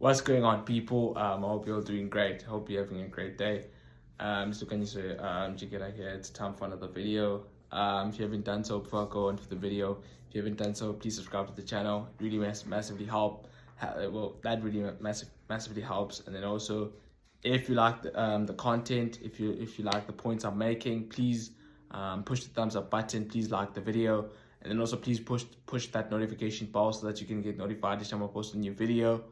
What's going on, people? I hope you're doing great. Hope you're having a great day. So can you say, check it out here. It's time for another video. If you haven't done so, before I go on to the video, if you haven't done so, please subscribe to the channel. It really massively help. Well, that really massively helps. And then also, if you like the content, if you like the points I'm making, please push the thumbs up button. Please like the video, and then also please push that notification bell so that you can get notified each time I post a new video.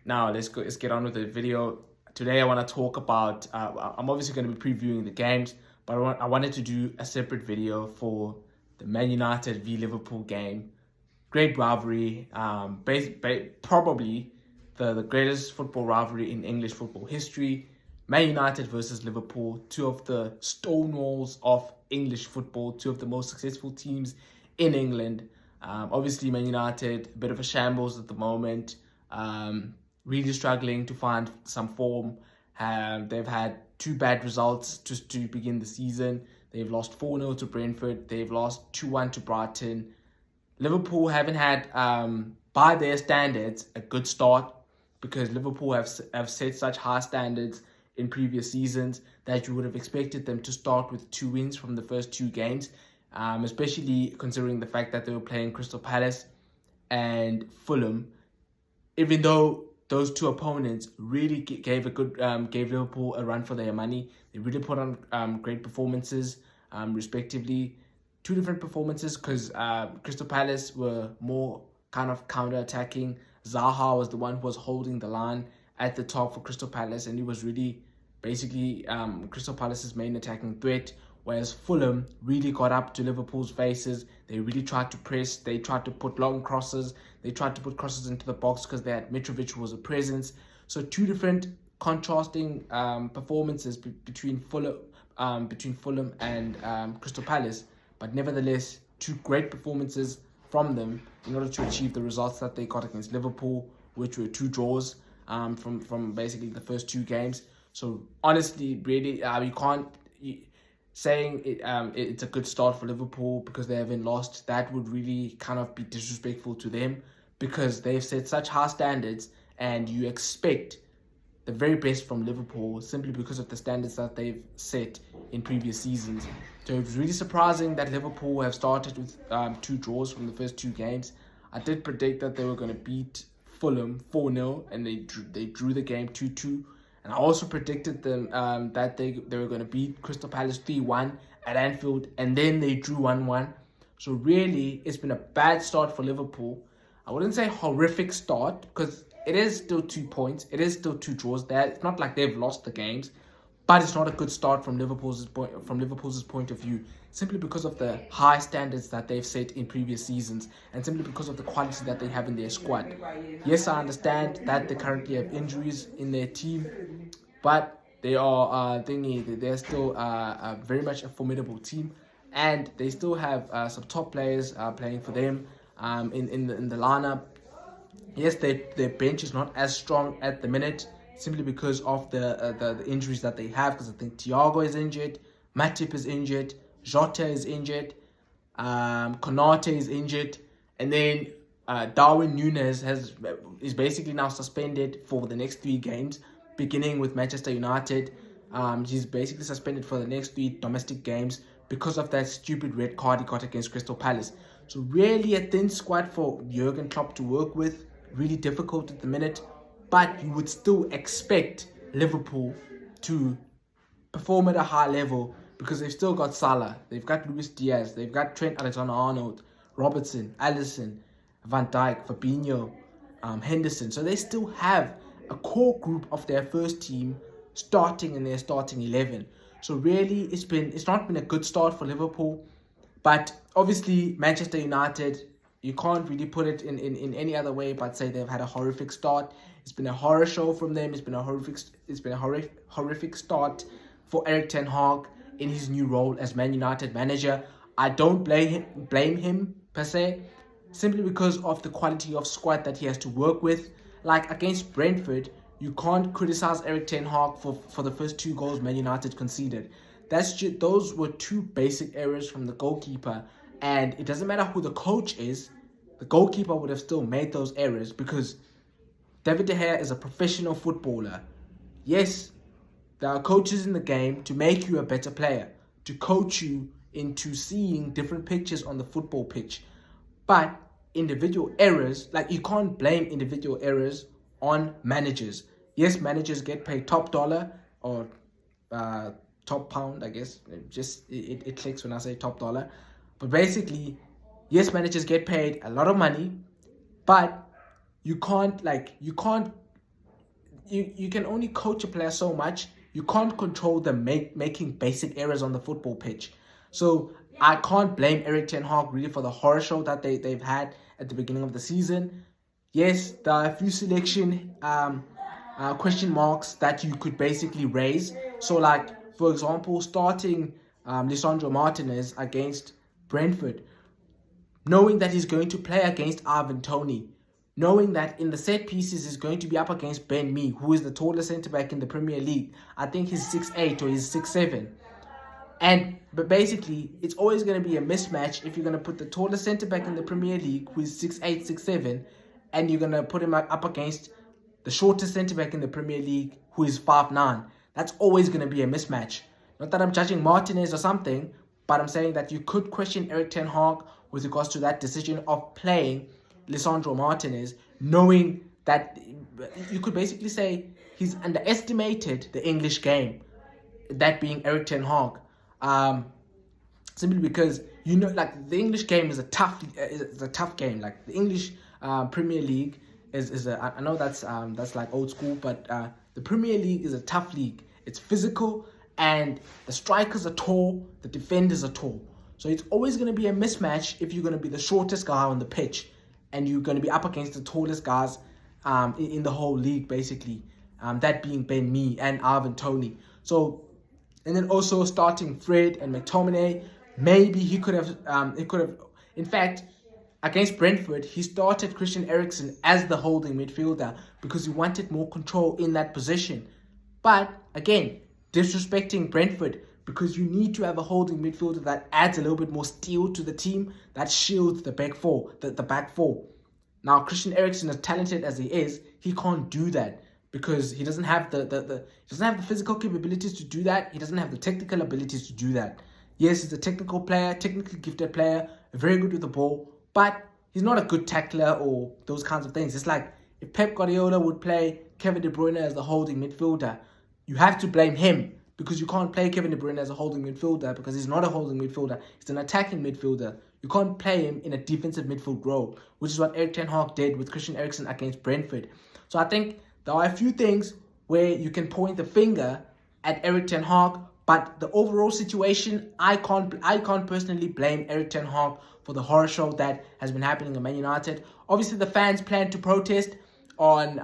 Now let's get on with the video. Today I want to talk about, I'm obviously going to be previewing the games, but I wanted to do a separate video for the Man United v Liverpool game. Great rivalry, probably the greatest football rivalry in English football history. Man United versus Liverpool, two of the stonewalls of English football, two of the most successful teams in England. Obviously Man United, a bit of a shambles at the moment. Really struggling to find some form. They've had two bad results just to begin the season. They've lost 4-0 to Brentford. They've lost 2-1 to Brighton. Liverpool haven't had, by their standards, a good start, because Liverpool have set such high standards in previous seasons that you would have expected them to start with 2 wins from the first 2 games, especially considering the fact that they were playing Crystal Palace and Fulham. Even though those 2 opponents really gave Liverpool a run for their money. They really put on great performances, respectively. 2 different performances, because Crystal Palace were more kind of counter-attacking. Zaha was the one who was holding the line at the top for Crystal Palace, and he was really basically Crystal Palace's main attacking threat, whereas Fulham really got up to Liverpool's faces. They really tried to press. They tried to put long crosses. They tried to put crosses into the box because they had Mitrovic, who was a presence. So 2 different contrasting performances between Fulham and Crystal Palace, but nevertheless 2 great performances from them in order to achieve the results that they got against Liverpool, which were 2 draws from basically the first 2 games. So honestly, really, you can't saying it's a good start for Liverpool because they haven't lost. That would really kind of be disrespectful to them, because they've set such high standards, and you expect the very best from Liverpool simply because of the standards that they've set in previous seasons. So it was really surprising that Liverpool have started with 2 draws from the first 2 games. I did predict that they were going to beat Fulham 4-0, and they drew the game 2-2. And I also predicted them that they were going to beat Crystal Palace 3-1 at Anfield, and then they drew 1-1. So really, it's been a bad start for Liverpool. I wouldn't say horrific start, because it is still 2 points. It is still 2 draws there. It's not like they've lost the games, but it's not a good start from Liverpool's point of view, simply because of the high standards that they've set in previous seasons, and simply because of the quality that they have in their squad. Yes, I understand that they currently have injuries in their team, but they are they're still very much a formidable team, and they still have some top players playing for them in the lineup. Yes, their bench is not as strong at the minute, simply because of the injuries that they have, because I think Thiago is injured, Matip is injured, Jota is injured, Konate is injured, and then Darwin Núñez is basically now suspended for the next 3 games, beginning with Manchester United. He's basically suspended for the next 3 domestic games because of that stupid red card he got against Crystal Palace. So really a thin squad for Jurgen Klopp to work with, really difficult at the minute. But you would still expect Liverpool to perform at a high level, because they've still got Salah, they've got Luis Diaz, they've got Trent Alexander-Arnold, Robertson, Alisson, Van Dijk, Fabinho, Henderson. So they still have a core group of their first team starting in their starting 11. So really, it's not been a good start for Liverpool. But obviously, Manchester United, you can't really put it in any other way but say they've had a horrific start. It's been a horror show from them. It's been a horrific start for Erik ten Hag in his new role as Man United manager. I don't blame him per se, simply because of the quality of squad that he has to work with. Like against Brentford, you can't criticize Erik ten Hag for the first 2 goals Man United conceded. Those were 2 basic errors from the goalkeeper, and it doesn't matter who the coach is, the goalkeeper would have still made those errors, because David De Gea is a professional footballer. Yes, there are coaches in the game to make you a better player, to coach you into seeing different pictures on the football pitch. But individual errors, like you can't blame individual errors on managers. Yes, managers get paid top dollar or top pound, I guess. It clicks when I say top dollar. But basically, yes, managers get paid a lot of money, but you can only coach a player so much. You can't control them making basic errors on the football pitch. So I can't blame Erik ten Hag really for the horror show that they've had at the beginning of the season. Yes, there are a few selection question marks that you could basically raise. So like, for example, starting Lisandro Martinez against Brentford, knowing that he's going to play against Ivan Toney, knowing that in the set pieces he's going to be up against Ben Mee, who is the tallest centre-back in the Premier League. I think he's 6'8" or he's 6'7". But basically, it's always going to be a mismatch if you're going to put the tallest centre-back in the Premier League, who is 6'8", 6'7", and you're going to put him up against the shortest centre-back in the Premier League, who is 5'9". That's always going to be a mismatch. Not that I'm judging Martinez or something, but I'm saying that you could question Erik ten Hag with regards to that decision of playing Lisandro Martinez, knowing that you could basically say he's underestimated the English game, that being Erik ten Hag. Simply because, like, the English game is a tough game. Like, the English Premier League I know that's like old school, but the Premier League is a tough league. It's physical, and the strikers are tall, the defenders are tall. So it's always going to be a mismatch if you're going to be the shortest guy on the pitch and you're going to be up against the tallest guys in the whole league, basically. That being Ben Mee and Ivan Toney. So, and then also starting Fred and McTominay, maybe he could have, in fact, against Brentford, he started Christian Eriksen as the holding midfielder because he wanted more control in that position. But again, disrespecting Brentford, because you need to have a holding midfielder that adds a little bit more steel to the team, that shields the back four, the back four. Now, Christian Eriksen, as talented as he is, he can't do that because he doesn't have the physical capabilities to do that. He doesn't have the technical abilities to do that. Yes, he's a technical player, technically gifted player, very good with the ball, but he's not a good tackler or those kinds of things. It's like if Pep Guardiola would play Kevin De Bruyne as the holding midfielder, you have to blame him because you can't play Kevin De Bruyne as a holding midfielder because he's not a holding midfielder. He's an attacking midfielder. You can't play him in a defensive midfield role, which is what Erik ten Hag did with Christian Eriksen against Brentford. So I think there are a few things where you can point the finger at Erik ten Hag, but the overall situation, I can't personally blame Erik ten Hag for the horror show that has been happening in Man United. Obviously, the fans plan to protest on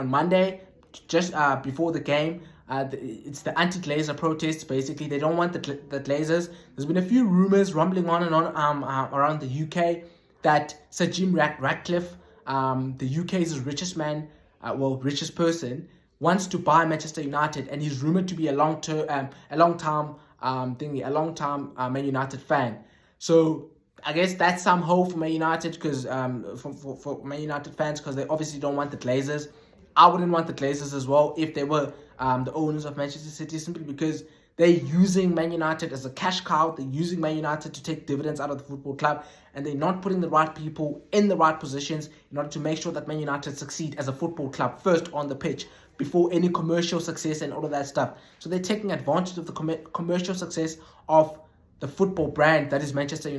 Monday, just before the game. It's the anti-Glazer protests. Basically, they don't want the Glazers. There's been a few rumors rumbling on and on around the UK that Sir Jim Ratcliffe, the UK's richest man, richest person, wants to buy Manchester United, and he's rumored to be a long-time Man United fan. So I guess that's some hope for Man United, because for Man United fans, because they obviously don't want the Glazers. I wouldn't want the Glazers as well if they were the owners of Manchester City, simply because they're using Man United as a cash cow. They're using Man United to take dividends out of the football club, and they're not putting the right people in the right positions in order to make sure that Man United succeed as a football club first on the pitch before any commercial success and all of that stuff. So they're taking advantage of the commercial success of the football brand that is Manchester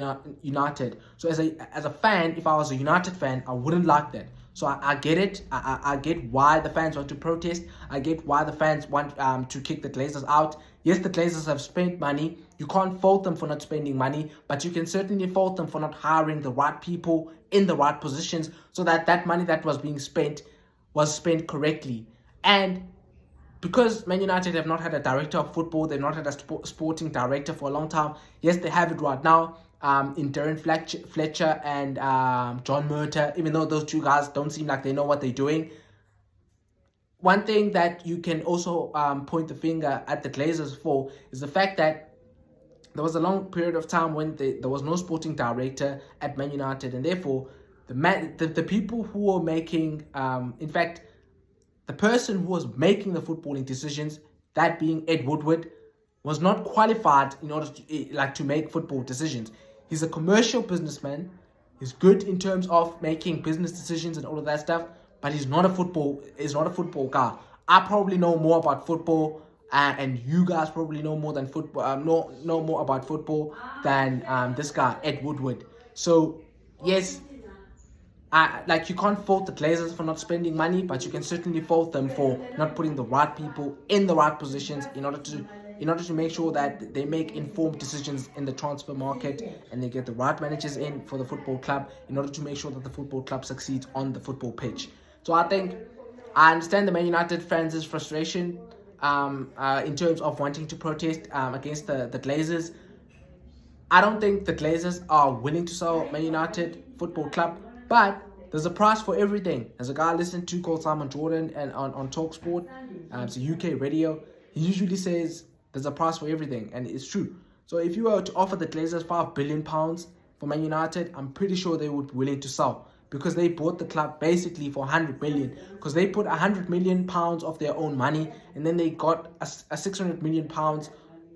United. So as a fan, if I was a United fan, I wouldn't like that. So I get it. I get why the fans want to protest. I get why the fans want to kick the Glazers out. Yes, the Glazers have spent money. You can't fault them for not spending money, but you can certainly fault them for not hiring the right people in the right positions so that that money that was being spent was spent correctly. And because Man United have not had a director of football, they've not had a sporting director for a long time. Yes, they have it right now in Darren Fletcher and John Murta, even though those two guys don't seem like they know what they're doing. One thing that you can also point the finger at the Glazers for is the fact that there was a long period of time when there was no sporting director at Man United, and therefore the people who are making, in fact, the person who was making the footballing decisions, that being Ed Woodward, was not qualified in order to make football decisions. He's a commercial businessman. He's good in terms of making business decisions and all of that stuff, but he's not a football guy. I probably know more about football, and you guys probably know more than football. Know more about football than this guy Ed Woodward. So yes, you can't fault the Glazers for not spending money, but you can certainly fault them for not putting the right people in the right positions in order to make sure that they make informed decisions in the transfer market, and they get the right managers in for the football club in order to make sure that the football club succeeds on the football pitch. So I understand the Man United fans' frustration in terms of wanting to protest against the Glazers. I don't think the Glazers are willing to sell Man United Football Club, but there's a price for everything. There's a guy I listen to called Simon Jordan and on TalkSport, it's a UK radio. He usually says there's a price for everything, and it's true. So if you were to offer the Glazers £5 billion for Man United, I'm pretty sure they would be willing to sell, because they bought the club basically for 100 million, because they put 100 million pounds of their own money, and then they got a 600 million pounds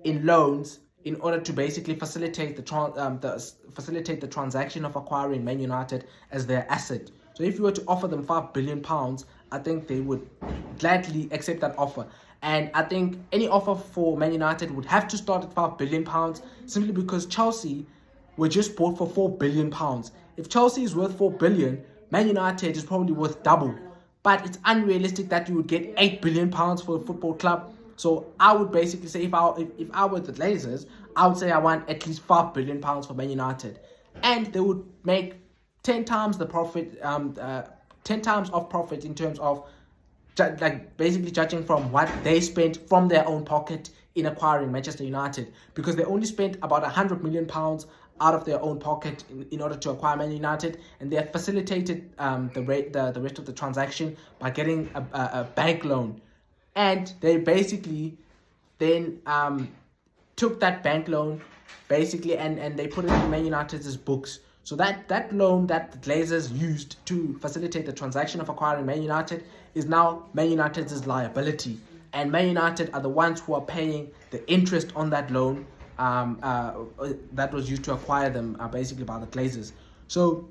in loans in order to basically facilitate the transaction of acquiring Man United as their asset. So if you were to offer them £5 billion, I think they would gladly accept that offer. And I think any offer for Man United would have to start at £5 billion, simply because Chelsea were just bought for £4 billion. If Chelsea is worth $4 billion, Man United is probably worth double. But it's unrealistic that you would get £8 billion for a football club. So I would basically say, if I were the Glazers, I would say I want at least £5 billion for Man United, and they would make 10 times the profit, 10 times of profit in terms of basically judging from what they spent from their own pocket in acquiring Manchester United, because they only spent about £100 million out of their own pocket in order to acquire Man United, and they have facilitated the rest of the transaction by getting a bank loan. And they basically then took that bank loan basically and they put it in Man United's books. So that loan that the Glazers used to facilitate the transaction of acquiring Man United is now Man United's liability. And Man United are the ones who are paying the interest on that loan that was used to acquire them basically by the Glazers. So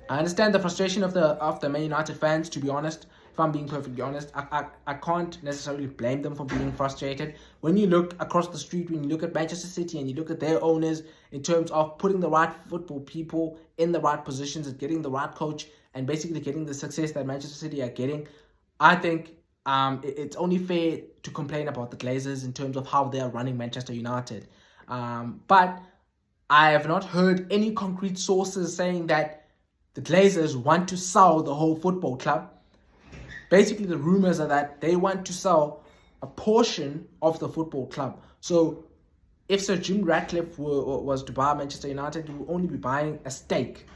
I understand the frustration of the Man United fans, to be honest. If I'm being perfectly honest, I can't necessarily blame them for being frustrated. When you look across the street, when you look at Manchester City and you look at their owners in terms of putting the right football people in the right positions and getting the right coach and basically getting the success that Manchester City are getting, I think it's only fair to complain about the Glazers in terms of how they are running Manchester United. But I have not heard any concrete sources saying that the Glazers want to sell the whole football club. Basically, the rumors are that they want to sell a portion of the football club. So if Sir Jim Ratcliffe was to buy Manchester United, he would only be buying a stake,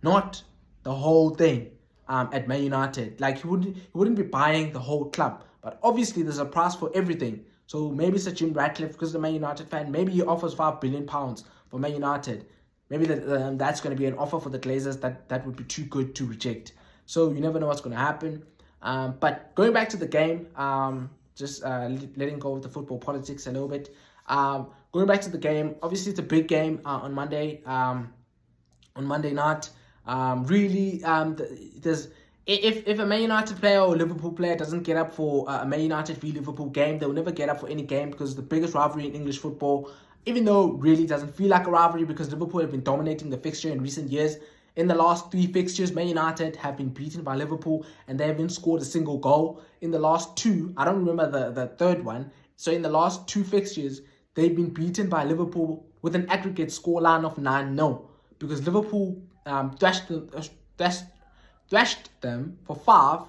not the whole thing at Man United. Like, he wouldn't be buying the whole club. But obviously, there's a price for everything. So maybe Sir Jim Ratcliffe, because the Man United fan, maybe he offers £5 billion for Man United. Maybe that's going to be an offer for the Glazers that would be too good to reject. So you never know what's going to happen. But going back to the game, just letting go of the football politics a little bit. Going back to the game, obviously it's a big game on Monday. On Monday night, there's if a Man United player or a Liverpool player doesn't get up for a Man United v Liverpool game, they'll never get up for any game, because it's the biggest rivalry in English football. Even though it really doesn't feel like a rivalry, because Liverpool have been dominating the fixture in recent years. In the last 3 fixtures, Man United have been beaten by Liverpool and they haven't scored a single goal. In the last 2, I don't remember the third one. So in the last 2 fixtures, they've been beaten by Liverpool with an aggregate scoreline of 9-0. Because Liverpool thrashed them for 5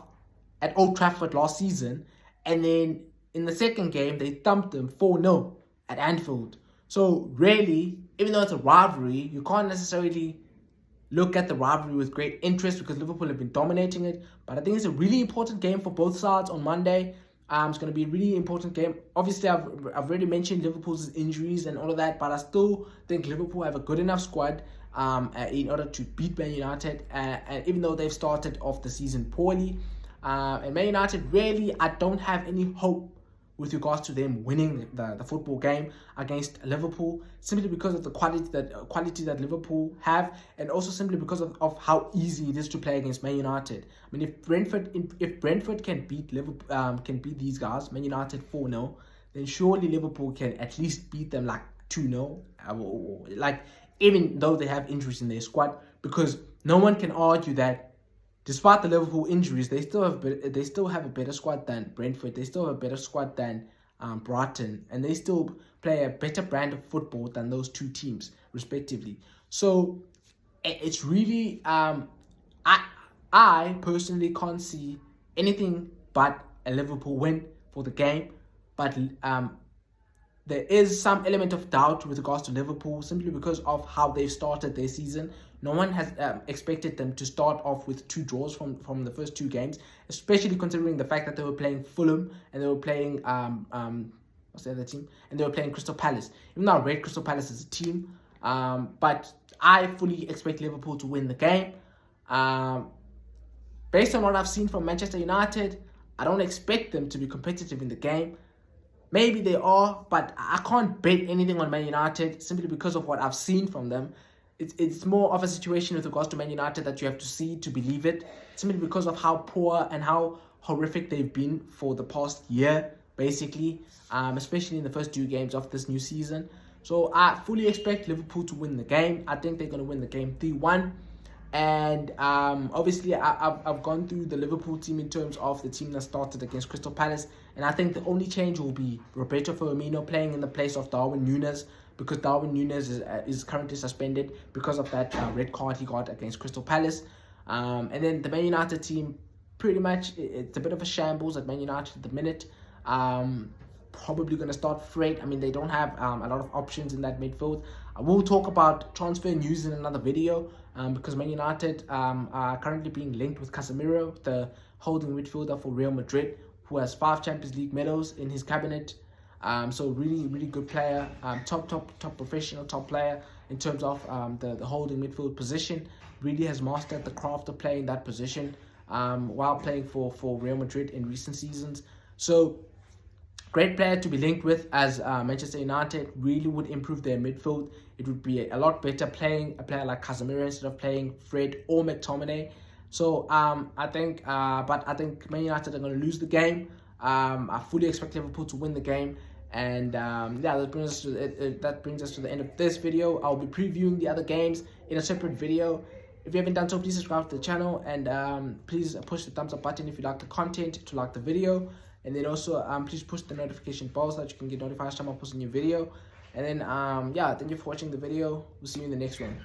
at Old Trafford last season. And then in the second game, they thumped them 4-0 at Anfield. So really, even though it's a rivalry, you can't necessarily look at the rivalry with great interest, because Liverpool have been dominating it. But I think it's a really important game for both sides on Monday. It's going to be a really important game. Obviously, I've already mentioned Liverpool's injuries and all of that, but I still think Liverpool have a good enough squad in order to beat Man United. And even though they've started off the season poorly, and Man United really, I don't have any hope with regards to them winning the football game against Liverpool, simply because of the quality that Liverpool have, and also simply because of how easy it is to play against Man United. I mean, if Brentford can beat Liverpool, can beat these guys, Man United 4-0, then surely Liverpool can at least beat them like 2-0, like, even though they have injuries in their squad, because no one can argue that despite the Liverpool injuries, they still have a better squad than Brentford. They still have a better squad than Brighton, and they still play a better brand of football than those two teams, respectively. So it's really I personally can't see anything but a Liverpool win for the game, but there is some element of doubt with regards to Liverpool, simply because of how they've started their season. No one has expected them to start off with 2 draws from the first 2 games, especially considering the fact that they were playing Fulham and they were playing what's the other team? And they were playing Crystal Palace. Even though I rate Crystal Palace as a team, but I fully expect Liverpool to win the game. Based on what I've seen from Manchester United, I don't expect them to be competitive in the game. Maybe they are, but I can't bet anything on Man United simply because of what I've seen from them. It's more of a situation with regards to Man United that you have to see to believe it, simply because of how poor and how horrific they've been for the past year, basically, especially in the first 2 games of this new season. So I fully expect Liverpool to win the game. I think they're going to win the game 3-1. And obviously, I've gone through the Liverpool team in terms of the team that started against Crystal Palace. And I think the only change will be Roberto Firmino playing in the place of Darwin Núñez, because Darwin Núñez is currently suspended because of that red card he got against Crystal Palace. And then the Man United team, pretty much, it's a bit of a shambles at Man United at the minute. Probably going to start Fred. I mean, they don't have a lot of options in that midfield. I will talk about transfer news in another video, because Man United are currently being linked with Casemiro, the holding midfielder for Real Madrid, who has 5 Champions League medals in his cabinet. So really good player, top professional, top player in terms of the holding midfield position. Really has mastered the craft of playing that position while playing for Real Madrid in recent seasons. So great player to be linked with, as Manchester United really would improve their midfield. It would be a lot better playing a player like Casemiro instead of playing Fred or McTominay. So I think Man United are going to lose the game. I fully expect Liverpool to win the game. And yeah, that brings us to the end of this video. I'll be previewing the other games in a separate video. If you haven't done so, please subscribe to the channel, and please push the thumbs up button if you like the content, to like the video. And then also please push the notification bell so that you can get notified each time I post a new video. And then yeah, thank you for watching the video. We'll see you in the next one.